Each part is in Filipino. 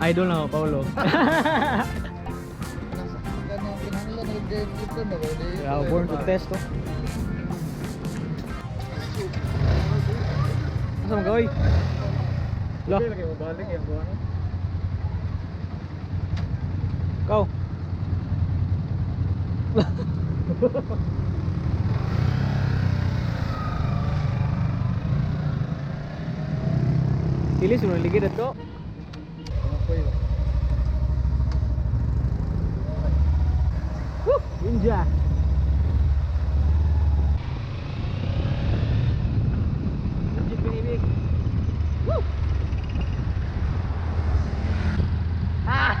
Idol na ako, Paulo. Yeah, born to test to. Asa mo gawin? Lo. Kau. Pilih suruh lagi dato. Ninja. Legit baby. Woo. Ah.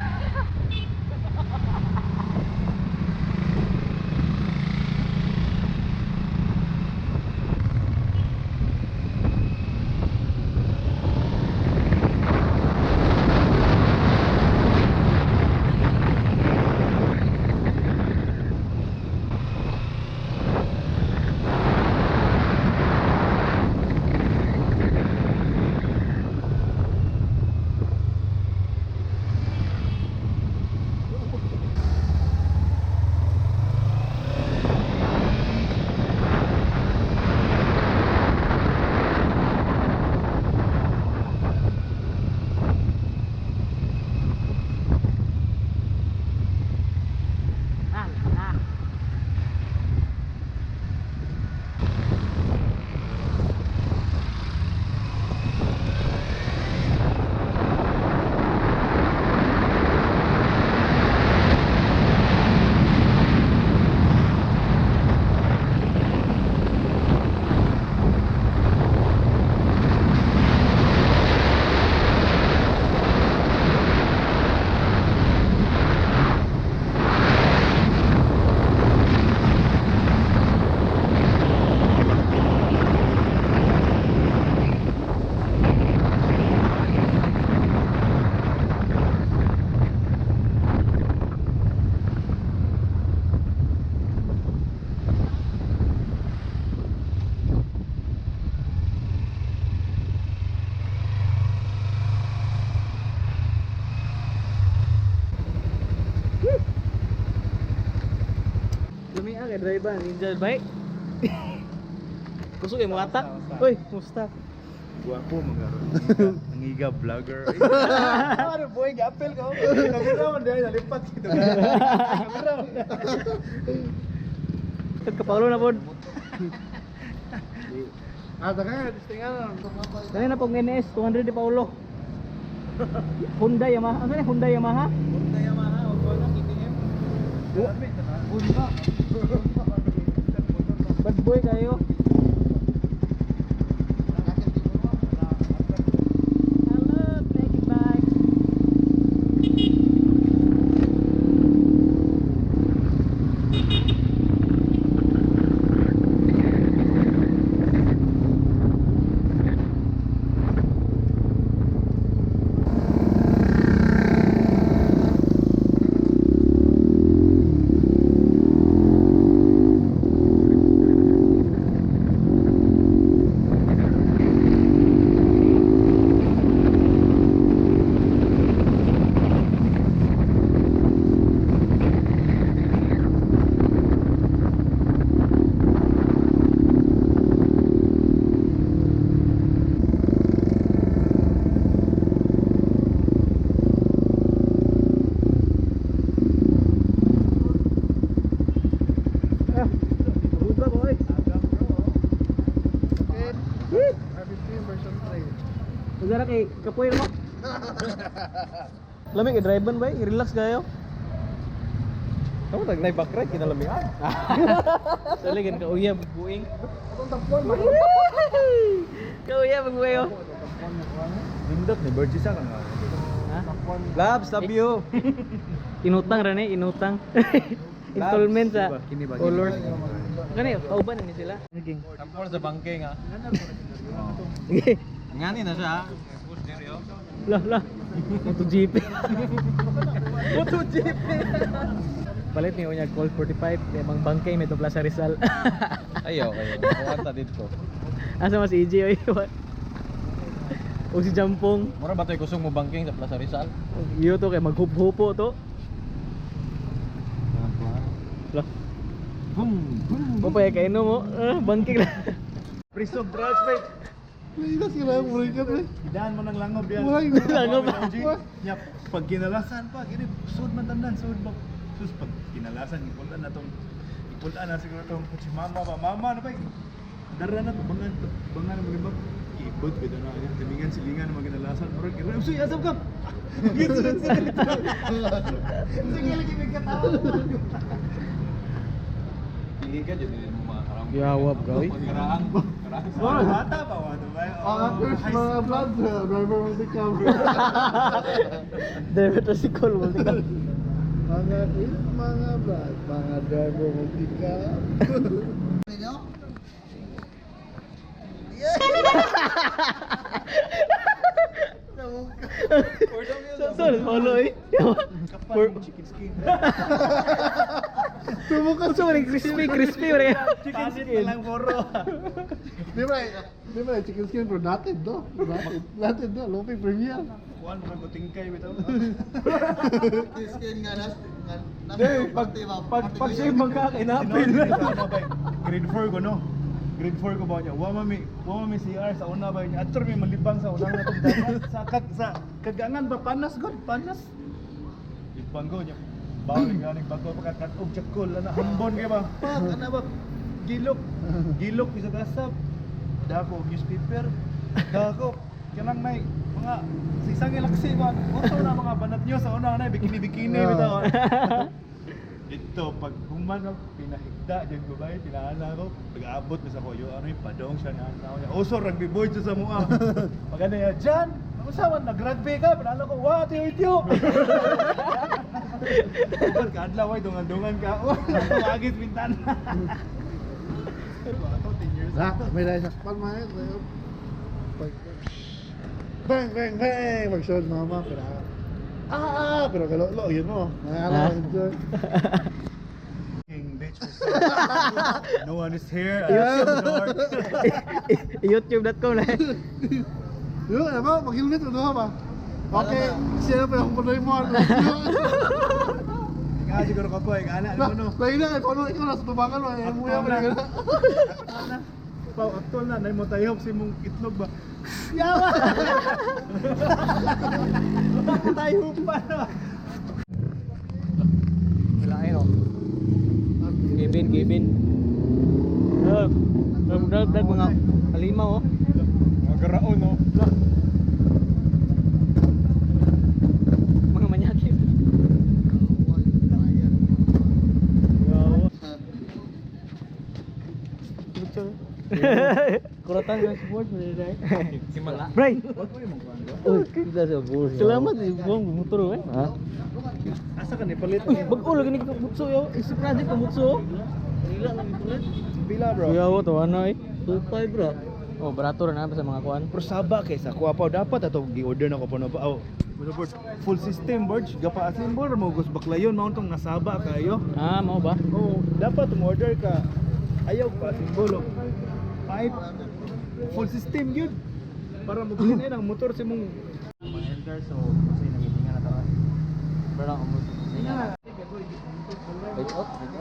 Kay driver ninja baik. Kusog mo atak. Oy, musta? Guwapo magaron. Nangiga vlogger. Ano boy, gapel ko. Kamera mo dahil nalipat dito. Kamera mo. Kat ka Paulo na pod. Taka distingan. Dali na pong NS 200 di Paulo. Honda Yamaha. Ano ni Honda Yamaha? Honda Yamaha o wala KTM. Honda. Bad boy kayo. Hello, take it back. Negara kay kapoy mo. Lamig kay drive ba? I-relax kayo. Kamu tag naik back ride kinalamihan. Salagan ka uyab buing. Atong tapon mo. Ka uyab buing. Bindot ni Burgess ka nga. Ha? Labs, love you. Inutang ra ni, inutang. Installment sa Kini ba? colors. Kani kauban ni sila. Sige. Tapon sa bangke nga. Sige. Ngani na siya. Push diri oh. Lah. MotoGP. MotoGP. Palit ni unya call 45, emang bangkay may tupla sa Rizal. Ayo, ayo. Kuwanta dito. Asa mas EJ oy. O si Jampong. Mura ba 'to kusog mo bangking sa Plaza Rizal? Iyo to kay maghup-hupo to. Lah, mo pa kay no mo. Bangking na. Prisog drugs, mate. Ilas sila mo rin ka pre. Idaan mo ng langob yan. Langob. Nya pag kinalasan pa, gini sud man tandan, sud ba. Sus pag kinalasan ipulan na siguro tong si mama pa. Mama na pa. Dara na to bangan mo ba? Ibot bitaw na yan. Silingan na maginalasan. Murag ira. Uy, asam ka. Sige lagi may katawa. Pili ka dyan din mo mga karang. Yawap ka, oy. Karang. Oh, bata pa wato ba? Mga vlog driver mo di ka. Driver tricycle mo tika. Mga vlog, mga driver mo di ka. Sorry, holo eh. Kapal mo chicken skin. Sumuka sorry, crispy ore. Chicken skin lang poro. Di ba chicken skin bro, natin do. Natin do, Lopi Premier. Kuan mo ko tingkay bitaw. Skin nga nas. Pag siya magkakinapin. Grade 4 ko no. Grade 4 ko ba niya? Wa mami CR sa una ba niya? Atur may malibang sa unang natong dagat sa kagangan ba panas god, panas. Libang ko niya. Bawal galing bago pagkatog chakol ana hambon kay ba? Pag ana ba gilok bisa gasap. Dako newspaper. Dako kanang may mga sisang ilaksi ba? Uso na mga banat niyo sa una na bikini bitaw. Ito, pag human ako, pinahigda dyan ko ba, pinahala ko, pag-aabot na sa koyo, ano yung padong siya na ano niya. Oso, rugby boy siya sa mua. Pag ano yan, dyan, masawan, nag-rugby ka, pinahala ko, wah, tiyo. Pag kaadlaw ay, dungan-dungan ka, agit pintan. Pero ako, 10 years Ha, old. may dahil sakpan mga bang, bang, bang! Mag-shot mama, pero pero galo-lo, yun mo. Nangala, enjoy. King bitch was so no one is here. I am so dark. YouTube.com na. Yun, ano ba? Mag-helmet mo doon ba? Okay, siya na pa yung panoy mo. Ikaw siguro ka po, ana ano no. Lagi na, paano ikaw nasa tubangan mo? Ang muya mo na. Pau actual na nay mo tayo si mong itlog ba. Yawa! Tayo pa na. Wala ay no. Gibin. Dag mga halimaw oh. Mga garaon no. Mga manyakip. Kuratan ng support mo dai. Simala. Bray. Wag mo yung mga Oh, kita sa bus. Salamat ibong motor eh. Ha? asa ka ni palit. Bag-ulo gini ka butso yo. Isip project ka butso. Ila lang ipulit. Pila bro. Kuya wo to ano eh. 25 bro. Oh, barato ra na sa mga kuan. Pero saba kay sa kuha pa dapat ato gi-order na ko pa no ba. Oh. Full system board, gapa assemble mo gus baklayon mao tong nasaba kayo. Ah, mao ba? Oh, dapat order ka. Ayaw pa simbolo. Pipe full system yun. Para magpilin ang motor si mong enter so kasi nangihinga na ta. Pero ako mo.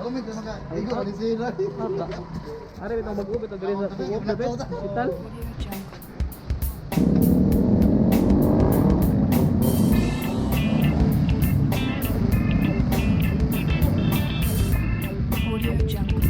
Comment na maka. Ikaw, ano sila? Are bitong mag-ubit og diri sa tuwop na bet. Hospital. Audio Jungle.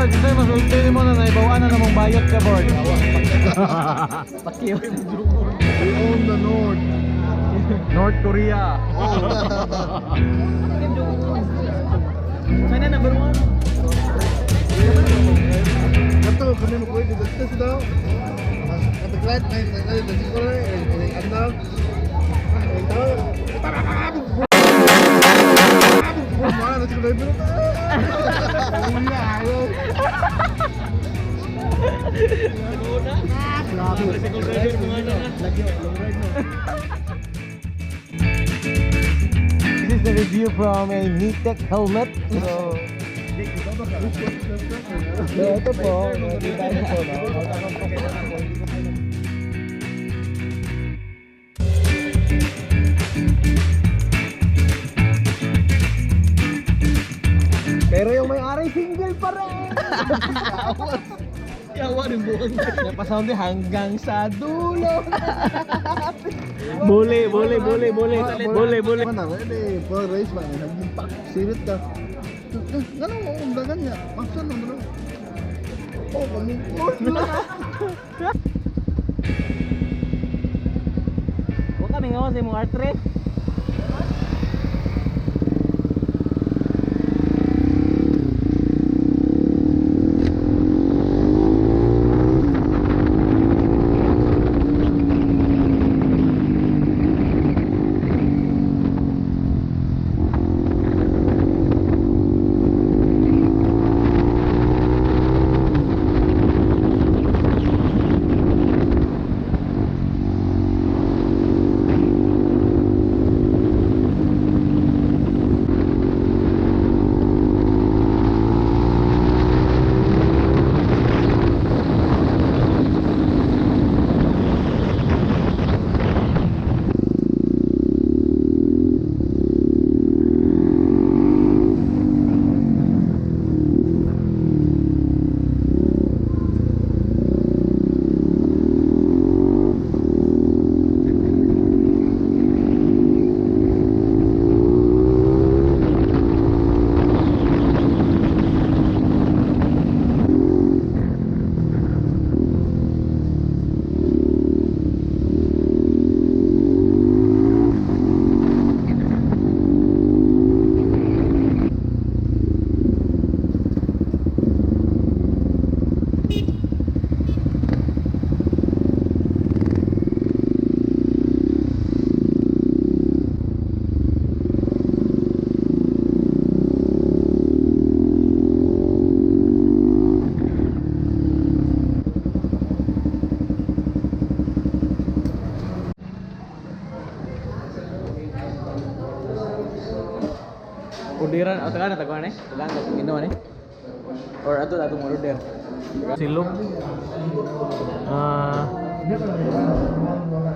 Board, kasi masulti mo na naibawaan na namang bayot ka, Board. Pakiyo. We own the North. North Korea. Sana number 1. Kato, kami mo pwede discuss daw. At the client, ay siguro ay ano. Ay daw. Mana na siguro pero. This is the review from a Nitec helmet. So, ito po. Pero yung may-ari single pa rin. Yawa rin buong. Napasound din hanggang sa dulo. Bule. Mana ready for race ba? Nag-impact sirit ka. Ganun mo ang dagan niya. Maksan mo bro. Oh, kamukot na. Huwag kami ngawas yung mga R3. Orderan atau kan atau mana? Telan atau Indo mana? Or atau mau order. Silog.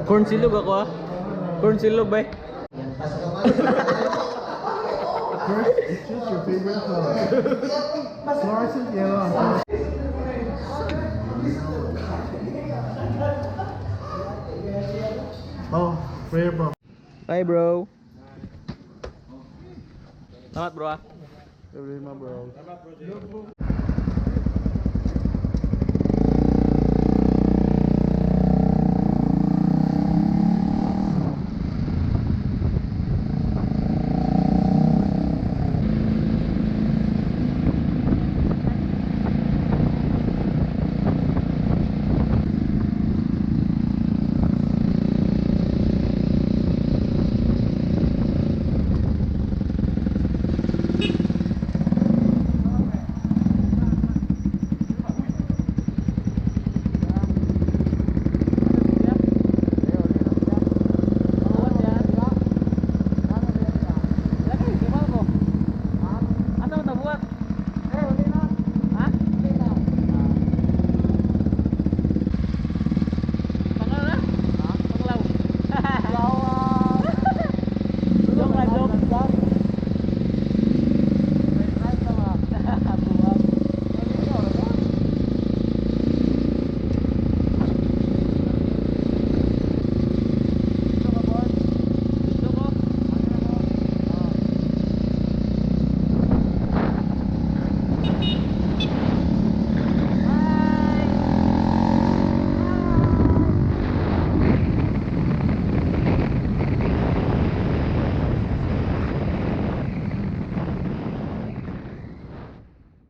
Corn silog ako ah. Corn silog bay. First, choose your favorite color. Fluorescent yellow. Oh, rare bro. Bye bro. Selamat bro ah. Every my bro.